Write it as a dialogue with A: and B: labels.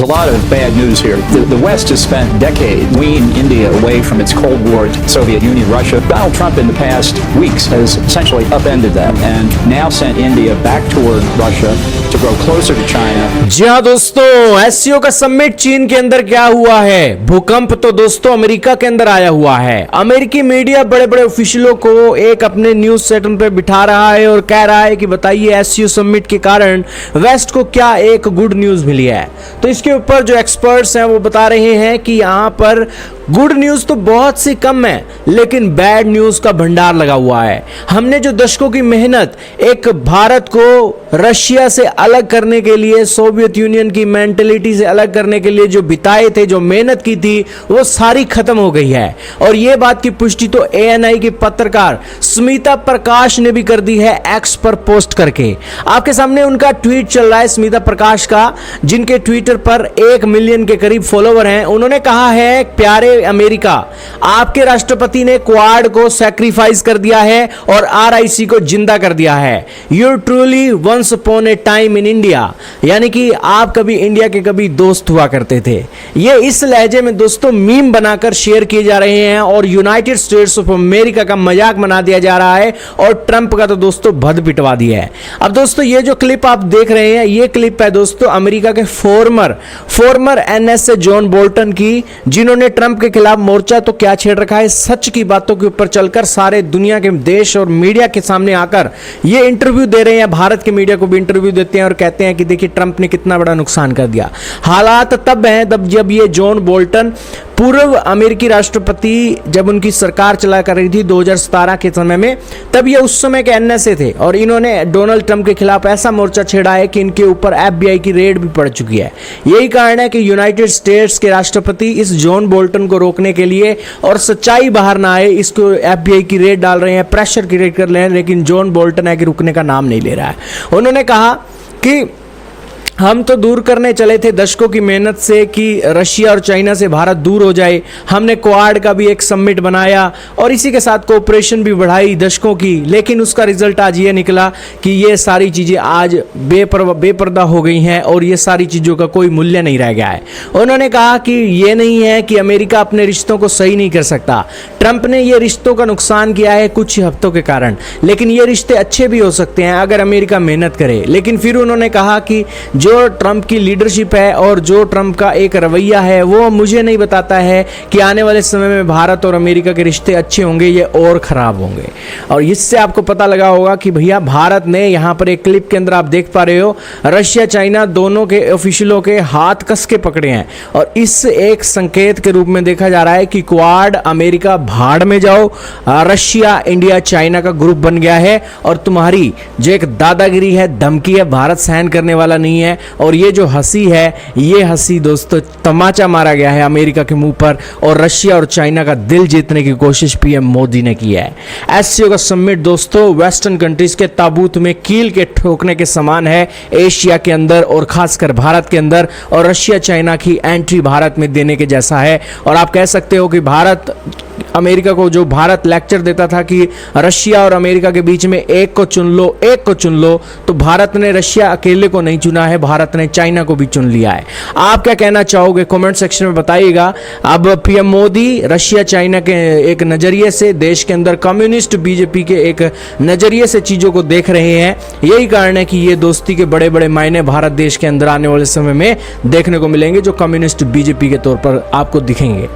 A: A lot of bad news here. The West has spent decades weaning India away from its Cold War Soviet Union, Russia. Donald Trump in the past weeks has essentially upended that and now sent India back toward Russia to grow closer to China.
B: जी हाँ दोस्तों, SCO का summit चीन के अंदर क्या हुआ है? भूकंप तो दोस्तों अमेरिका के अंदर आया हुआ है। अमेरिकी मीडिया बड़े बड़े ऑफिशियलों को एक अपने न्यूज सेटन पे बिठा रहा है और कह रहा है कि बताइए एससीओ समिट के कारण वेस्ट को क्या एक गुड न्यूज मिली है। तो इसके ऊपर जो एक्सपर्ट्स हैं वो बता रहे हैं कि यहाँ पर गुड न्यूज तो बहुत सी कम है, लेकिन बैड न्यूज का भंडार लगा हुआ है। हमने जो दशकों की मेहनत एक भारत को रशिया से अलग करने के लिए, सोवियत यूनियन की मेंटेलिटी से अलग करने के लिए जो बिताए थे, जो मेहनत की थी, वो सारी खत्म हो गई है। और ये बात की पुष्टि तो एएनआई की पत्रकार स्मिता प्रकाश ने भी कर दी है एक्स पर पोस्ट करके। आपके सामने उनका ट्वीट चल रहा है स्मिता प्रकाश का, जिनके ट्विटर पर 1 मिलियन के करीब फॉलोवर हैं। उन्होंने कहा है, प्यारे अमेरिका, आपके राष्ट्रपति ने क्वाड को सैक्रिफाइस कर दिया है और आरआईसी को जिंदा कर दिया है। You truly once upon a time in India, यानी कि आप कभी इंडिया के कभी दोस्त हुआ करते थे। ये इस लहजे में दोस्तों मीम बनाकर शेयर किए जा रहे हैं और यूनाइटेड स्टेट्स ऑफ अमेरिका का मजाक बना दिया जा रहा है और ट्रंप का तो दोस्तों भद पिटवा दिया है। अब दोस्तों ये जो क्लिप आप देख रहे हैं, ये क्लिप है दोस्तों अमेरिका के फॉर्मर एनएसए जॉन बोल्टन की, जिन्होंने ट्रंप के खिलाफ मोर्चा तो क्या छेड़ रखा है, सच की बातों के ऊपर चलकर सारे दुनिया के देश और मीडिया के सामने आकर ये इंटरव्यू दे रहे हैं। भारत के मीडिया को भी इंटरव्यू देते हैं और कहते हैं कि देखिए ट्रंप ने कितना बड़ा नुकसान कर दिया। हालात तब हैं जब ये जॉन बोल्टन पूर्व अमेरिकी राष्ट्रपति, जब उनकी सरकार चला कर रही थी 2017 के समय में, तब ये उस समय के एनएसए थे और इन्होंने डोनाल्ड ट्रंप के खिलाफ ऐसा मोर्चा छेड़ा है कि इनके ऊपर एफबीआई की रेड भी पड़ चुकी है। यही कारण है कि यूनाइटेड स्टेट्स के राष्ट्रपति इस जॉन बोल्टन को रोकने के लिए और सच्चाई बाहर ना आए, इसको एफबीआई की रेड डाल रहे हैं, प्रेशर क्रिएट कर रहे हैं, लेकिन जॉन बोल्टन है कि रुकने का नाम नहीं ले रहा है। उन्होंने कहा कि हम तो दूर करने चले थे दशकों की मेहनत से कि रशिया और चाइना से भारत दूर हो जाए। हमने क्वाड का भी एक समिट बनाया और इसी के साथ कोऑपरेशन भी बढ़ाई दशकों की, लेकिन उसका रिजल्ट आज ये निकला कि ये सारी चीज़ें आज बेपर्दा हो गई हैं और ये सारी चीज़ों का कोई मूल्य नहीं रह गया है। उन्होंने कहा कि ये नहीं है कि अमेरिका अपने रिश्तों को सही नहीं कर सकता। ट्रंप ने ये रिश्तों का नुकसान किया है कुछ हफ्तों के कारण, लेकिन ये रिश्ते अच्छे भी हो सकते हैं अगर अमेरिका मेहनत करे। लेकिन फिर उन्होंने कहा कि जो ट्रंप की लीडरशिप है और जो ट्रंप का एक रवैया है वो मुझे नहीं बताता है कि आने वाले समय में भारत और अमेरिका के रिश्ते अच्छे होंगे, ये और खराब होंगे। और इससे आपको पता लगा होगा कि भैया भारत ने यहाँ पर एक क्लिप के अंदर आप देख पा रहे हो, रशिया चाइना दोनों के ऑफिशियलों के हाथ कस के पकड़े हैं और इस एक संकेत के रूप में देखा जा रहा है कि क्वाड अमेरिका भाड़ में जाओ, रशिया इंडिया चाइना का ग्रुप बन गया है और तुम्हारी जो एक दादागिरी है, धमकी है, भारत सहन करने वाला नहीं है। और ये जो हंसी है, ये हंसी दोस्तों तमाचा मारा गया है अमेरिका के मुंह पर और रशिया और चाइना का दिल जीतने की कोशिश पीएम मोदी ने की है। एससीओ का समिट दोस्तों वेस्टर्न कंट्रीज के ताबूत में कील के ठोकने के समान है एशिया के अंदर और खासकर भारत के अंदर, और रशिया चाइना की एंट्री भारत में देने के जैसा है। और आप कह सकते हो कि भारत अमेरिका को, जो भारत लेक्चर देता था कि रशिया और अमेरिका के बीच में एक को चुन लो, तो भारत ने रशिया अकेले को नहीं चुना है, भारत ने चाइना को भी चुन लिया है। आप क्या कहना चाहोगे कमेंट सेक्शन में बताइएगा। अब पीएम मोदी रशिया चाइना के एक नजरिए से, देश के अंदर कम्युनिस्ट बीजेपी के एक नजरिए से चीजों को देख रहे हैं। यही कारण है कि ये दोस्ती के बड़े बड़े मायने भारत देश के अंदर आने वाले समय में देखने को मिलेंगे, जो कम्युनिस्ट बीजेपी के तौर पर आपको दिखेंगे।